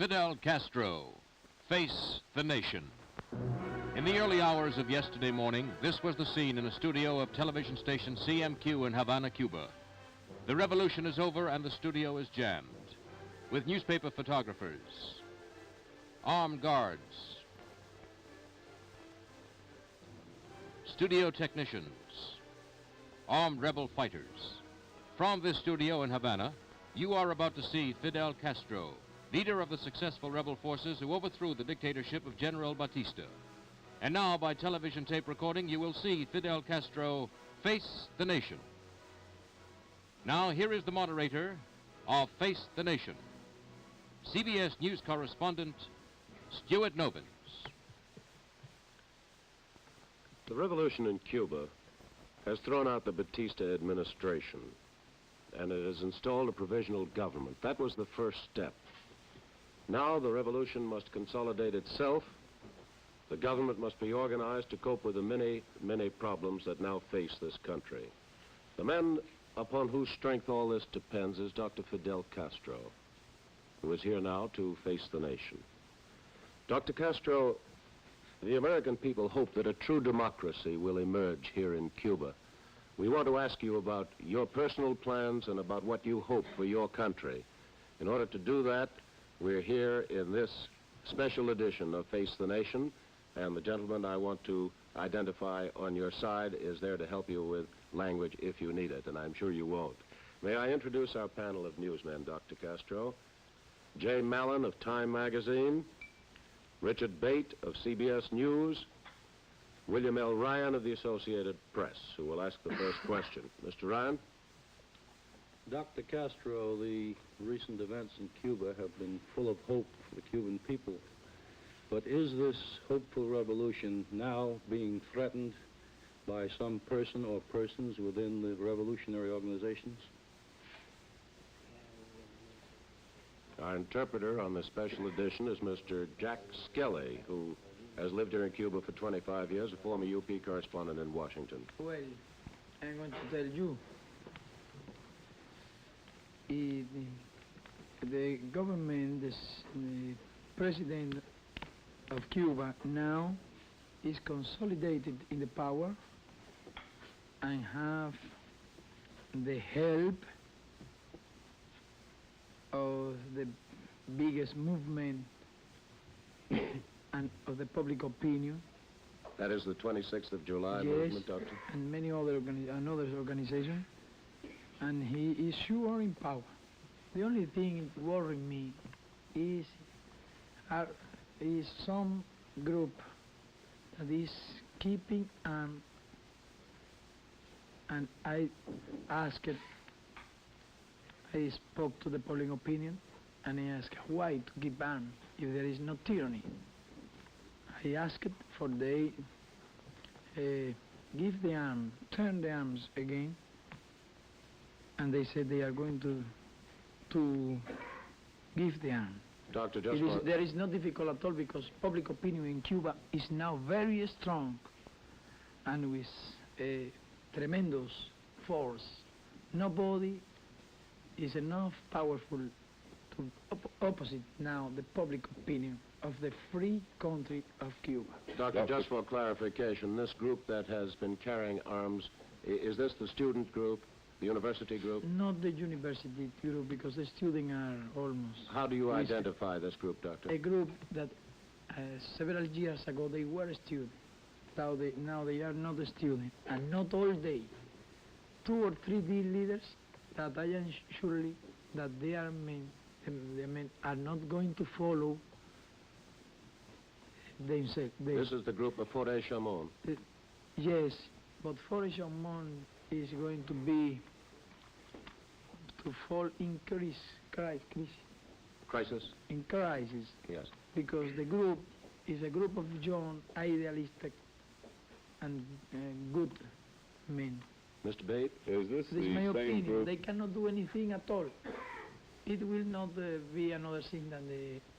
Fidel Castro, Face the Nation. In the early hours of yesterday morning, this was the scene in a studio of television station CMQ in Havana, Cuba. The revolution is over and the studio is jammed with newspaper photographers, armed guards, studio technicians, armed rebel fighters. From this studio in Havana, you are about to see Fidel Castro, leader of the successful rebel forces who overthrew the dictatorship of General Batista. And now, by television tape recording, you will see Fidel Castro face the nation. Now, here is the moderator of Face the Nation, CBS News correspondent Stuart Novins. The revolution in Cuba has thrown out the Batista administration, and it has installed a provisional government. That was the first step. Now the revolution must consolidate itself. The government must be organized to cope with the many, many problems that now face this country. The man upon whose strength all this depends is Dr. Fidel Castro, who is here now to face the nation. Dr. Castro, the American people hope that a true democracy will emerge here in Cuba. We want to ask you about your personal plans and about what you hope for your country. In order to do that, we're here in this special edition of Face the Nation, and the gentleman I want to identify on your side is there to help you with language if you need it, and I'm sure you won't. May I introduce our panel of newsmen, Dr. Castro? Jay Mallon of Time Magazine, Richard Bate of CBS News, William L. Ryan of the Associated Press, who will ask the first question. Mr. Ryan? Dr. Castro, the recent events in Cuba have been full of hope for the Cuban people. But is this hopeful revolution now being threatened by some person or persons within the revolutionary organizations? Our interpreter on this special edition is Mr. Jack Skelly, who has lived here in Cuba for 25 years, a former UP correspondent in Washington. Well, I'm going to tell you, the government, the president of Cuba now is consolidated in the power and have the help of the biggest movement and of the public opinion. That is the 26th of July Yes, movement, Doctor? And many other organizations. And he is sure in power. The only thing worrying me is some group that is keeping and I spoke to the public opinion and I asked why to keep arms if there is no tyranny. I asked for they give the arm, turn the arms again, and they said they are going to give the arm. Doctor, There is no difficult at all because public opinion in Cuba is now very strong and with a tremendous force. Nobody is enough powerful to opposite now the public opinion of the free country of Cuba. Doctor, just for clarification, this group that has been carrying arms, is this the student group, the university group? Not the university group, because the students are almost... How do you identify this group, Doctor? A group that several years ago they were students. Now they are not a student, and not all day. 2 or 3 leaders that I am surely that they are men are not going to follow themselves. This is the group of Foray Chamon. Yes, but Foray Chamon is going to be to fall in Crisis? In crisis. Yes. Because the group is a group of young, idealistic, and good men. Mr. Bate? Is this This is the my same opinion. group? They cannot do anything at all. It will not be another thing than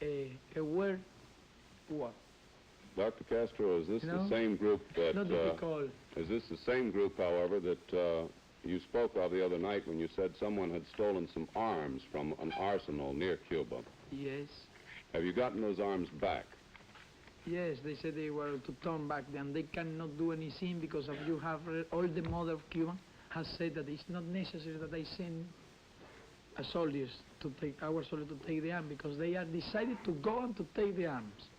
a word. What? Dr. Castro, is this No, the same group that... Not difficult. is this the same group, however, that you spoke of the other night when you said someone had stolen some arms from an arsenal near Cuba? Yes. Have you gotten those arms back? Yes, they said they were to turn back, and they cannot do anything because of you have all the mother of Cuba has said that it's not necessary that they send a soldiers to take our soldiers to take the arms because they are decided to go and to take the arms.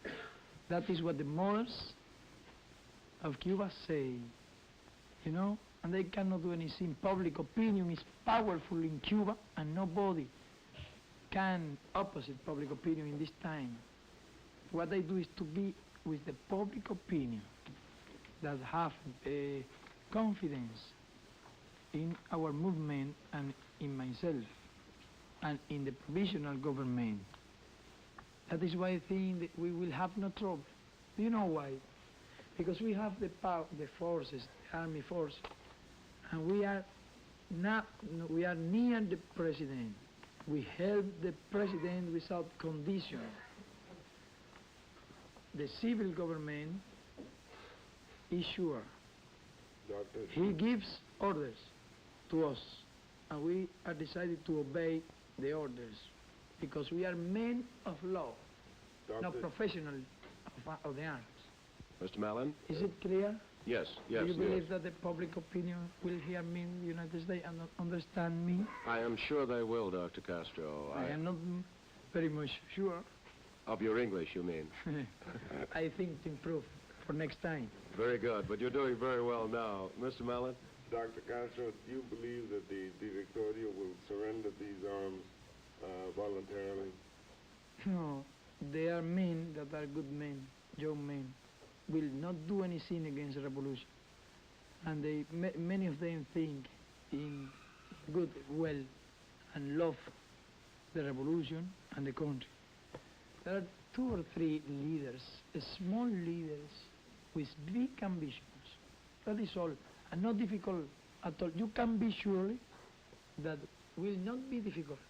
That is what the mothers of Cuba say, you know, and they cannot do anything. Public opinion is powerful in Cuba, and nobody can opposite public opinion in this time. What they do is to be with the public opinion that have confidence in our movement and in myself and in the provisional government. That is why I think that we will have no trouble. Do you know why? Because we have the power, the forces, the army force, and we are near the president. We help the president without condition. The civil government is sure. He gives orders to us, and we are decided to obey the orders because we are men of law, not professionals of the arms. Mr. Mallon? Is it clear? Yes, yes, Do you yes. believe that the public opinion will hear me in the United States and understand me? I am sure they will, Dr. Castro. I am not very much sure. Of your English, you mean? I think to improve for next time. Very good, but you're doing very well now. Mr. Mallon? Dr. Castro, do you believe that the Directorio will surrender these arms voluntarily? No, they are men that are good men, young men, will not do anything against the revolution. And they, many of them think in good, well, and love the revolution and the country. There are 2 or 3 leaders, small leaders with big ambitions. That is all, and not difficult at all. You can be sure that will not be difficult.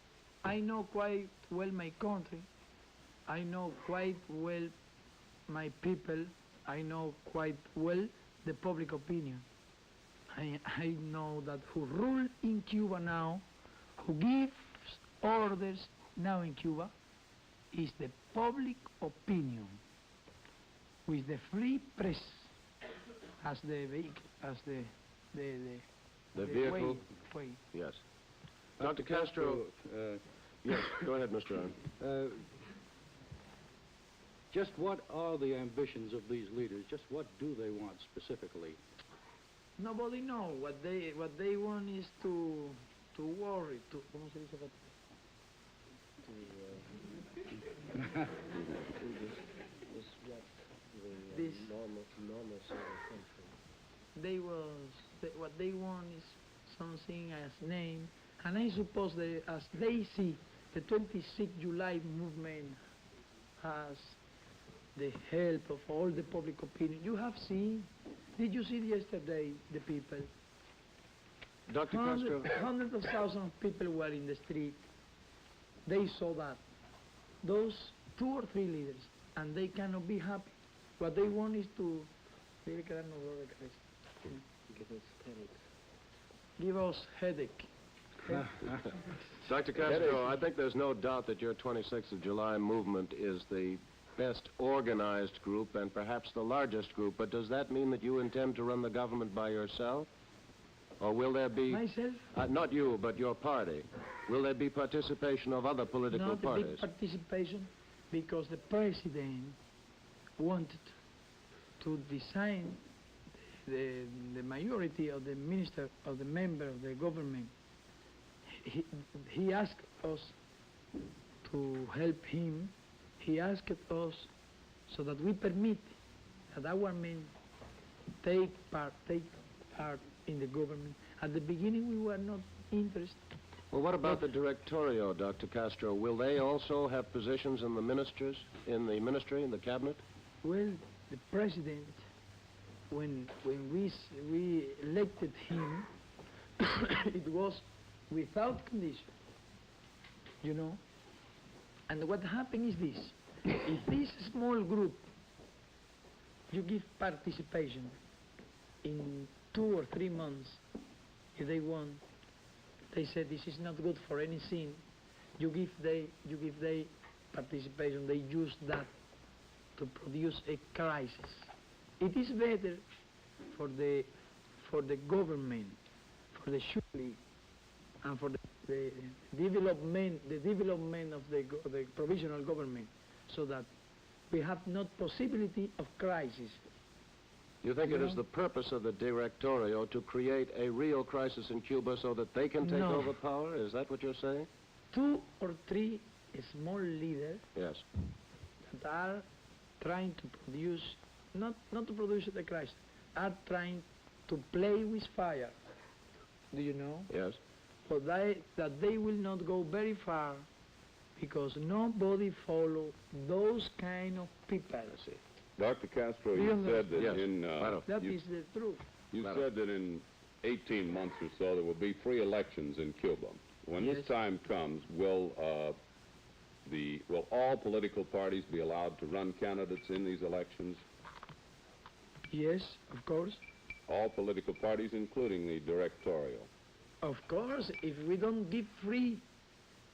I know quite well my country. I know quite well my people. I know quite well the public opinion. I know that who rule in Cuba now, who gives orders now in Cuba, is the public opinion, with the free press as the vehicle? way. Yes. Dr. Castro, yes, go ahead, Mr. Aaron. Just what are the ambitions of these leaders? Just what do they want specifically? Nobody knows. What they want is to worry, to ¿cómo se dice? This what they want is something as name, and I suppose as they see the 26th July movement has the help of all the public opinion. You have seen, did you see yesterday the people? Dr. Castro? Hundreds of thousands of people were in the street. They saw that. Those 2 or 3 leaders, and they cannot be happy. What they want is to give us headache. Dr. Castro, I think there's no doubt that your 26th of July movement is the best organized group and perhaps the largest group, but does that mean that you intend to run the government by yourself? Or will there be... Myself? Not you, but your party. Will there be participation of other political Not parties? Big participation, because the president wanted to design the majority of the minister, of the member of the government. He asked us to help him. He asked us so that we permit that our men take part in the government. At the beginning, we were not interested. Well, what about the Directorio, Dr. Castro? Will they also have positions in the ministry, in the cabinet? Well, the president, when we elected him, it was without condition, you know. And what happened is this: if this small group, you give participation in 2 or 3 months, if they want, they said this is not good for anything. You give they participation, they use that to produce a crisis. It is better for the government, for the surely, and for the development of the provisional government, so that we have not possibility of crisis. You think it is the purpose of the Directorio to create a real crisis in Cuba so that they can take No. over power? Is that what you're saying? 2 or 3 small leaders Yes. that are trying to produce, not to produce the crisis, are trying to play with fire. Do you know? Yes. But that they will not go very far because nobody follow those kind of people. I see. Dr. Castro, Do you you said that Yes. in That is the truth. you Claro. said that in 18 months or so there will be free elections in Cuba. When Yes. this time comes, will all political parties be allowed to run candidates in these elections? Yes, of course. All political parties, including the Directorio. Of course, if we don't give free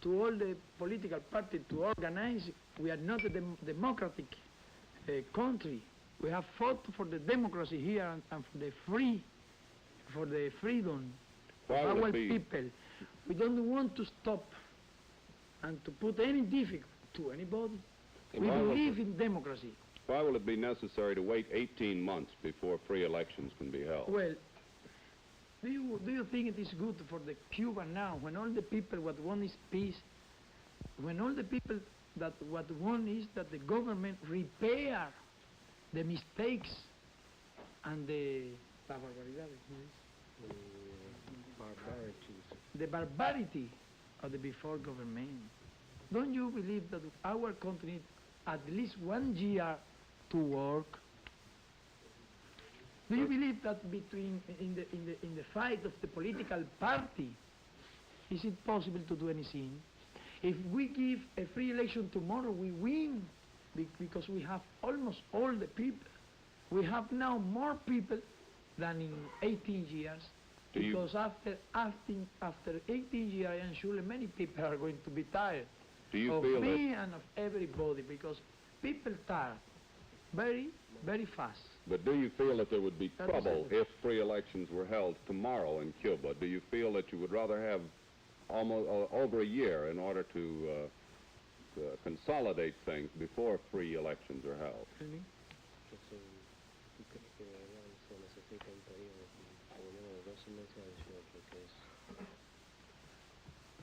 to all the political parties to organize, we are not a democratic country. We have fought for the democracy here and for the freedom Why of would our it be? people. We don't want to stop and to put any difficulty to anybody. And We why would- believe in democracy. Why will it be necessary to wait 18 months before free elections can be held? Well, do you think it is good for the Cuba now, when all the people what want is peace, when all the people that what want is that the government repair the mistakes and the barbarity of the before government? Don't you believe that our country needs at least 1 year to work? Do you believe that between in the fight of the political party, is it possible to do anything? If we give a free election tomorrow, we win because we have almost all the people. We have now more people than in 18 years. Do you- Because after 18 years, I am sure many people are going to be tired Do you of feel me that? and of everybody, because people tired very, very fast. But do you feel that there would be That is trouble it. if free elections were held tomorrow in Cuba? Do you feel that you would rather have almost over a year in order to consolidate things before free elections are held? Really?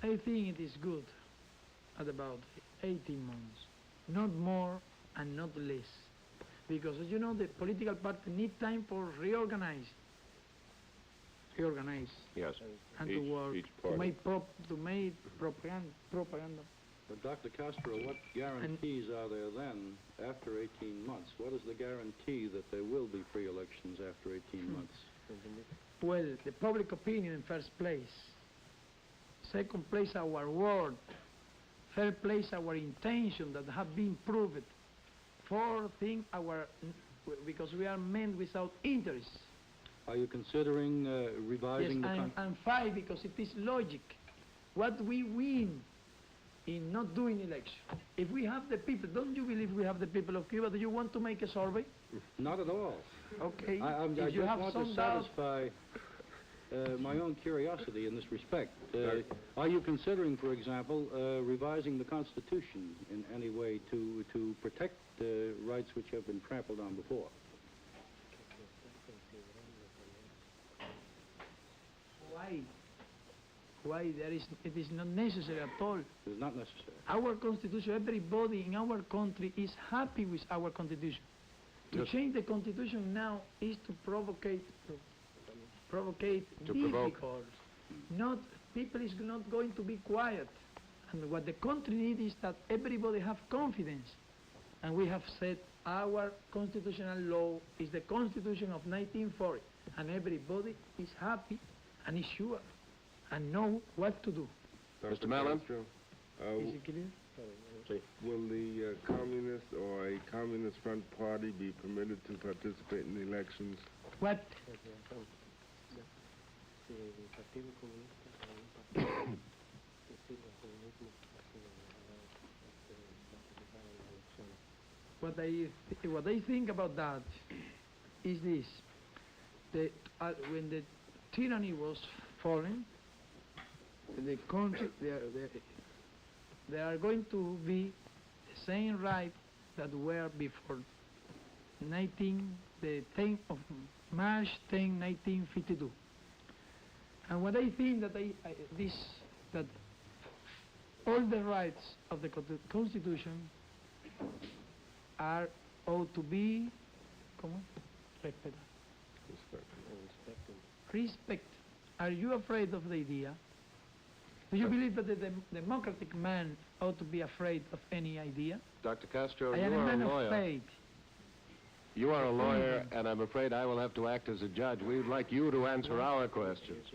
I think it is good at about 18 months, not more and not less. Because, as you know, the political party need time for reorganize, Yes. and Each- to work, each to party. make propaganda. But Dr. Castro, what guarantees are there then after 18 months? What is the guarantee that there will be free elections after 18 months? Well, the public opinion in first place. Second place, our word. Third place, our intention that have been proved. Fourth thing, because we are men without interest. Are you considering revising the And five, because it is logic. What we win in not doing election. If we have the people, don't you believe we have the people of Cuba? Do you want to make a survey? Not at all. Okay. I if you just have want some to doubt, satisfy my own curiosity in this respect. Are you considering, for example, revising the Constitution in any way to protect rights which have been trampled on before? why? Why it is not necessary at all. It is not necessary. Our constitution, everybody in our country is happy with our constitution. To Yes. change the constitution now is to provocate To provoke. difficult. Not people is not going to be quiet. And what the country needs is that everybody have confidence. And we have said our constitutional law is the Constitution of 1940, and everybody is happy and is sure and know what to do. Mr. Mellon? Castro, Is it clear? will the communist or a communist front party be permitted to participate in the elections? What? what I think about that is this: when the tyranny was falling, the country they are going to be the same right that were before the 10th of March 10, 1952. And what I think that that all the rights of the Constitution ought to be respect. Are you afraid of the idea? Do you believe that the democratic man ought to be afraid of any idea? Dr. Castro, I you am a are a man of lawyer. faith. You are a lawyer, and I'm afraid I will have to act as a judge. We'd like you to answer our questions.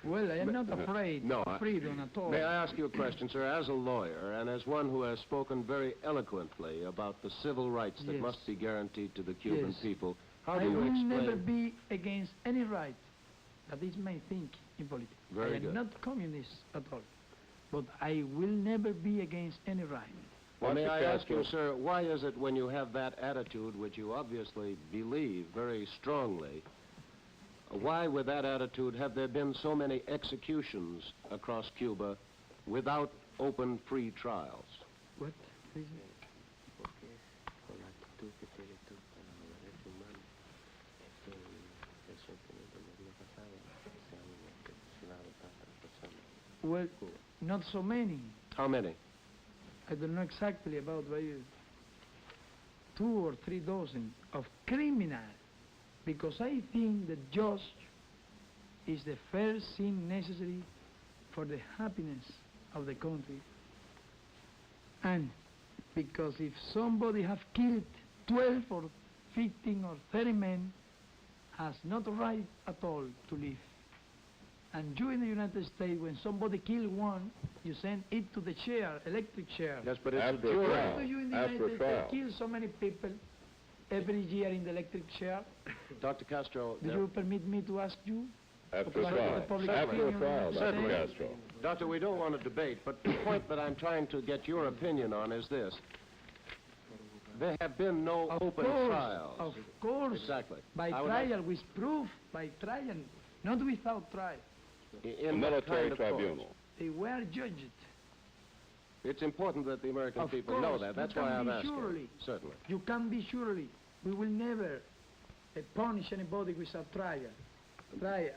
Well, I am not afraid No, of freedom at all. May I ask you a question, sir? As a lawyer and as one who has spoken very eloquently about the civil rights that Yes. must be guaranteed to the Cuban Yes. people, how I do you will explain... never be against any right. That is my thinking in politics. Very I am good. not communist at all. But I will never be against any right. Well, may Dr. I ask you, Castro. sir, why is it when you have that attitude, which you obviously believe very strongly, why with that attitude have there been so many executions across Cuba without open, free trials? What? Please? Con la actitud que tienes tú para los derechos humanos, es sorprendente en el día pasado se han execucionado tantas personas. Well, not so many. How many? I don't know exactly about 2 or 3 dozen of criminals, because I think the judge is the first thing necessary for the happiness of the country. And because if somebody have killed 12 or 15 or 30 men, has not right at all to live. And you in the United States, when somebody kill one, you send it to the chair, electric chair. Yes, but it's a After a jury. trial. Why do you in the After a United States trial. kill so many people every year in the electric chair? Dr. Castro, Do you permit me to ask you? After a Because trial. the public After a opinion trial, is Dr. Certainly. Castro. Doctor, we don't want to debate, but the point that I'm trying to get your opinion on is this. There have been no Of open course, trials. of course. Exactly. By I would like- trial, with proof, by trial, not without trial. A in what military kind of court? tribunal. They were judged. It's important that the American Of people know course, that. you That's can why I'm be asking. surely. Certainly. You can be surely, we will never punish anybody without trial. Trial.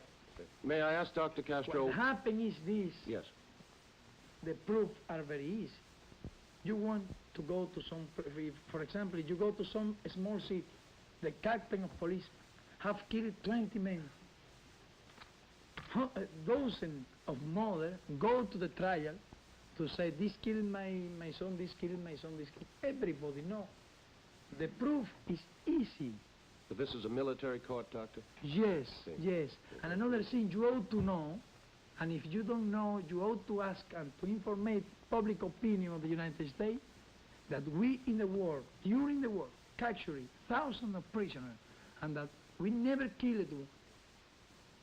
May I ask Dr. Castro? What happened is this. Yes. The proofs are very easy. You want to go to some, for example, you go to some small city, the captain of police have killed 20 men. A dozen of mother go to the trial to say, this killed my son, this killed my son, this killed. Everybody know. The proof is easy. But this is a military court, Doctor? Yes, See. yes. And another thing you ought to know, and if you don't know, you ought to ask and to inform public opinion of the United States that we in the war, during the war, captured thousands of prisoners, and that we never killed one.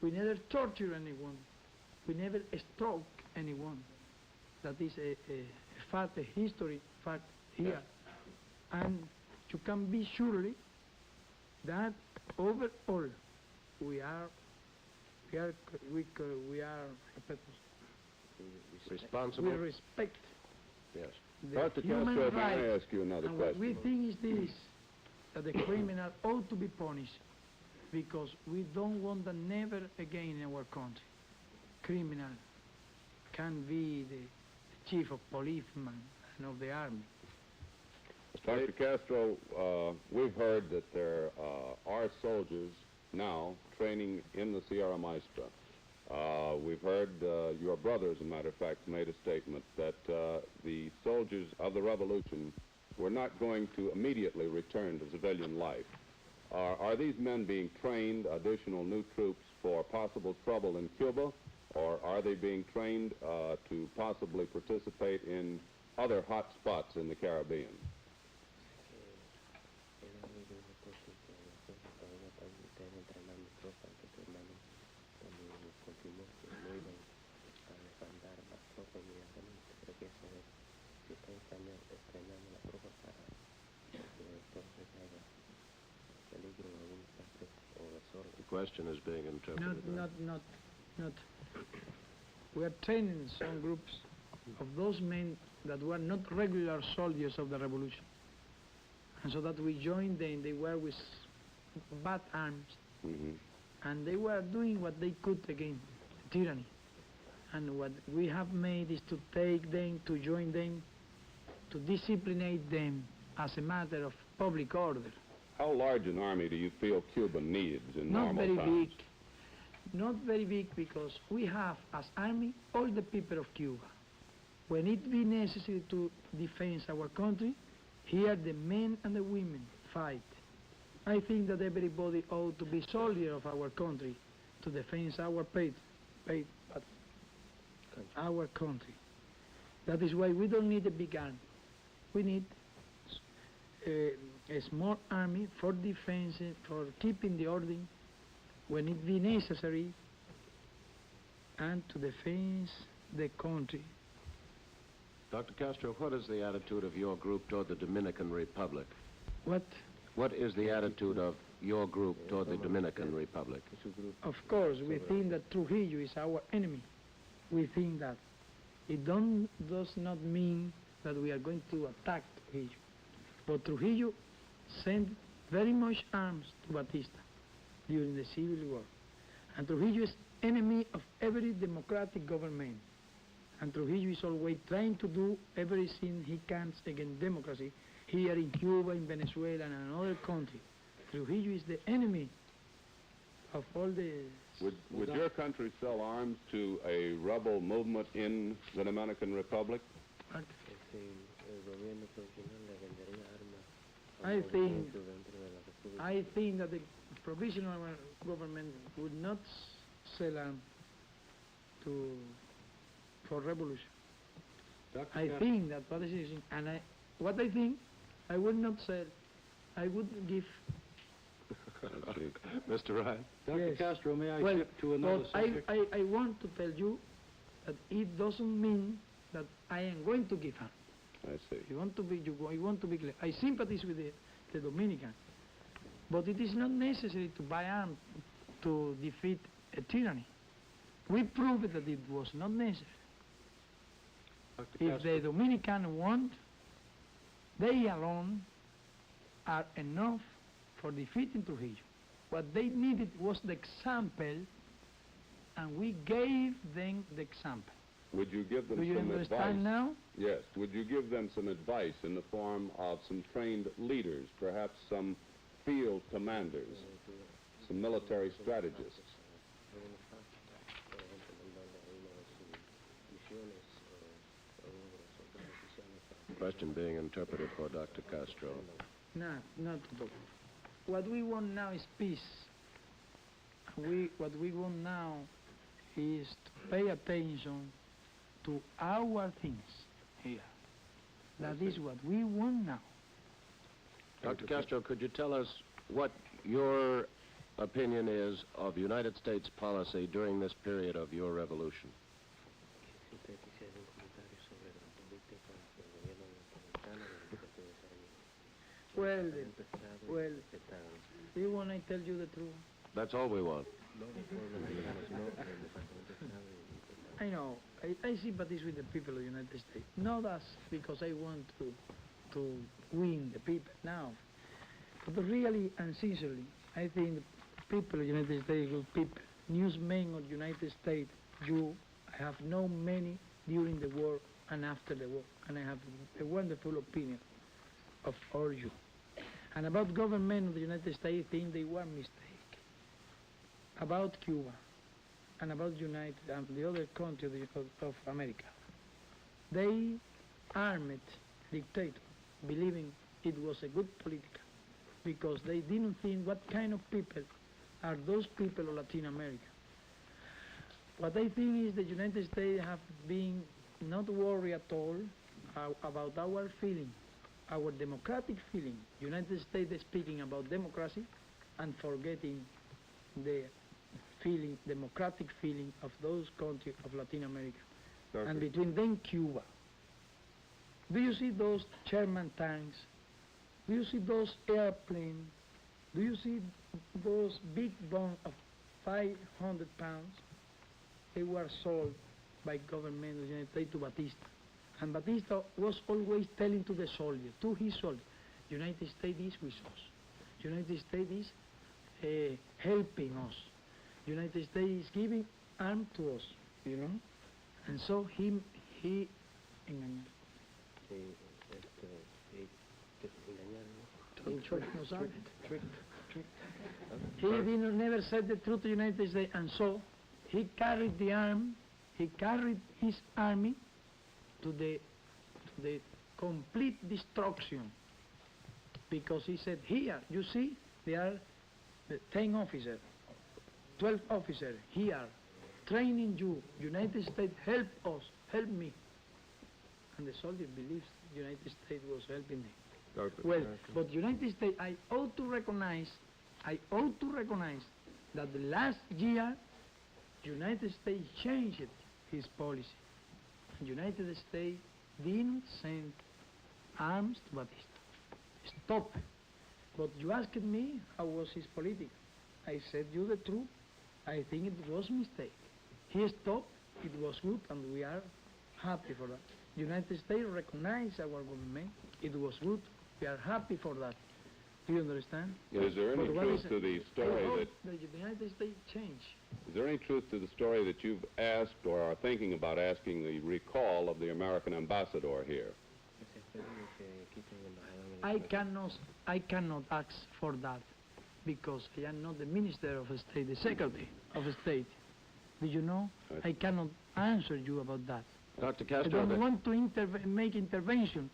We never tortured anyone. We never struck anyone. That is a fact, a history fact here. And you can be surely that overall we are Responsible? we respect Yes. the Dr. human Castro, may rights. I ask you another And what we question? think is this, that the criminal ought to be punished, because we don't want that never again in our country. Criminal can be the chief of policeman and of the army. Dr. Castro, we've heard that there are soldiers now training in the Sierra Maestra. We've heard your brother, as a matter of fact, made a statement that the soldiers of the revolution were not going to immediately return to civilian life. Are these men being trained, additional new troops, for possible trouble in Cuba, or are they being trained to possibly participate in other hot spots in the Caribbean? Era muy duro porque todavía están entrenando tropas que tu hermano también confirmó que no iban a desbandar las tropas inmediatamente. Creo que eso es question is being interpreted. Not. We are training some groups of those men that were not regular soldiers of the revolution. And so that we joined them, they were with bad arms. And they were doing what they could against tyranny. And what we have made is to take them, to join them, to disciplinate them as a matter of public order. How large an army do you feel Cuba needs in Not normal very times? big. Not very big, because we have as army all the people of Cuba. When it be necessary to defend our country, here the men and the women fight. I think that everybody ought to be soldier of our country to defend our our country. That is why we don't need a big army. We need a small army for defense, for keeping the order when it be necessary, and to defend the country. Dr. Castro, what is the attitude of your group toward the Dominican Republic? What? What is the attitude of your group toward the Dominican Republic? Of course, we think that Trujillo is our enemy. We think that. It does not mean that we are going to attack Trujillo. But Trujillo sent very much arms to Batista during the Civil War. And Trujillo is enemy of every democratic government. And Trujillo is always trying to do everything he can against democracy here in Cuba, in Venezuela, and in other countries. Trujillo is the enemy of all the... Would your country sell arms to a rebel movement in the Dominican Republic? What? I think that the provisional government would not sell arms for revolution. I think that what is, and what I think, I would not sell. I would give. Mr. Ryan? Dr. Yes. Castro, may I Well, shift to another but subject? I want to tell you that it doesn't mean that I am going to give arms. I see. You want to be clear. I sympathize with the Dominican, but it is not necessary to buy arms to defeat a tyranny. We proved that it was not necessary. Dr. If Castro. the Dominican want, they alone are enough for defeating Trujillo. What they needed was the example, and we gave them the example. Would you give them Do you some understand advice? now? Yes. Would you give them some advice in the form of some trained leaders, perhaps some field commanders, some military strategists? Question being interpreted for Dr. Castro. No, not at all. What we want now is peace. What we want now is to pay attention to our things here. That is what we want now. Dr. Castro, could you tell us what your opinion is of United States policy during this period of your revolution? Well, do you want I tell you the truth? That's all we want. I know. I sympathize with the people of the United States. Not as because I want to win the people now. But really and sincerely, I think the people of the United States are good people. Newsmen of the United States, I have known many during the war and after the war. And I have a wonderful opinion of all you. And about government of the United States, I think they were mistaken. About Cuba and about United and the other countries of America. They armed dictator, believing it was a good political, because they didn't think what kind of people are those people of Latin America. What I think is the United States have been not worried at all about our feeling, our democratic feeling. United States is speaking about democracy and forgetting the feeling, democratic feeling of those countries of Latin America. Dr. And between them, Cuba. Do you see those Sherman tanks? Do you see those airplanes? Do you see those big bombs of 500 pounds, they were sold by government of the United States to Batista. And Batista was always telling to the soldier, to his soldier, United States is with us. United States is helping us. United States is giving arms to us, you know? And so he engañó. No sabe. He didn't never said the truth to the United States, and so he carried the arm, he carried his army to the complete destruction, because he said, here, you see, there are the 10 officers, 12 officers here, training you. United States, help us, help me. And the soldier believes the United States was helping them. Well, but United States, I ought to recognize that the last year, United States changed his policy. United States didn't send arms to Batista. Stop. But you asked me how was his policy. I said you the truth. I think it was a mistake. He stopped, it was good, and we are happy for that. United States recognized our government. It was good. We are happy for that. Do you understand? Is there any truth to the story that the United States changed? Is there any truth to the story that you've asked or are thinking about asking the recall of the American ambassador here? I cannot ask for that because I am not the Minister of State, the Secretary of State. Do you know? I cannot answer you about that. Dr. I Castro, don't want to make intervention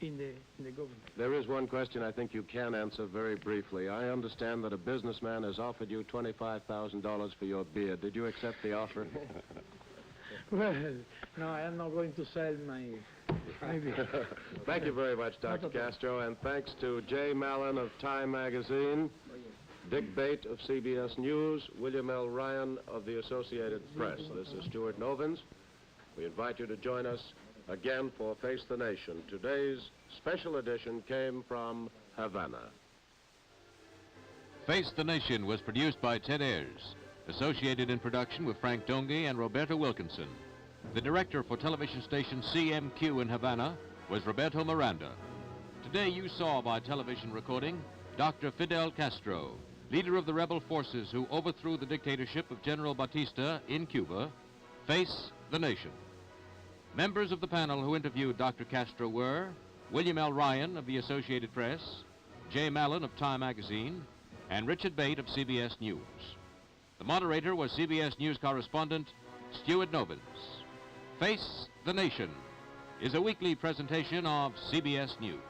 in the government. there is one question I think you can answer very briefly. I understand that a businessman has offered you $25,000 for your beard. Did you accept the offer? Well, no, I am not going to sell my beard. Thank you very much, Dr. Castro, and thanks to Jay Mallon of Time Magazine, Dick Bate of CBS News, William L. Ryan of the Associated Press. This is Stuart Novins. We invite you to join us again for Face the Nation. Today's special edition came from Havana. Face the Nation was produced by Ted Ayers, associated in production with Frank Donge and Roberto Wilkinson. The director for television station CMQ in Havana was Roberto Miranda. Today you saw by television recording Dr. Fidel Castro, leader of the rebel forces who overthrew the dictatorship of General Batista in Cuba. Face the Nation. Members of the panel who interviewed Dr. Castro were William L. Ryan of the Associated Press, Jay Mallon of Time Magazine, and Richard Bate of CBS News. The moderator was CBS News correspondent Stuart Novins. Face the Nation is a weekly presentation of CBS News.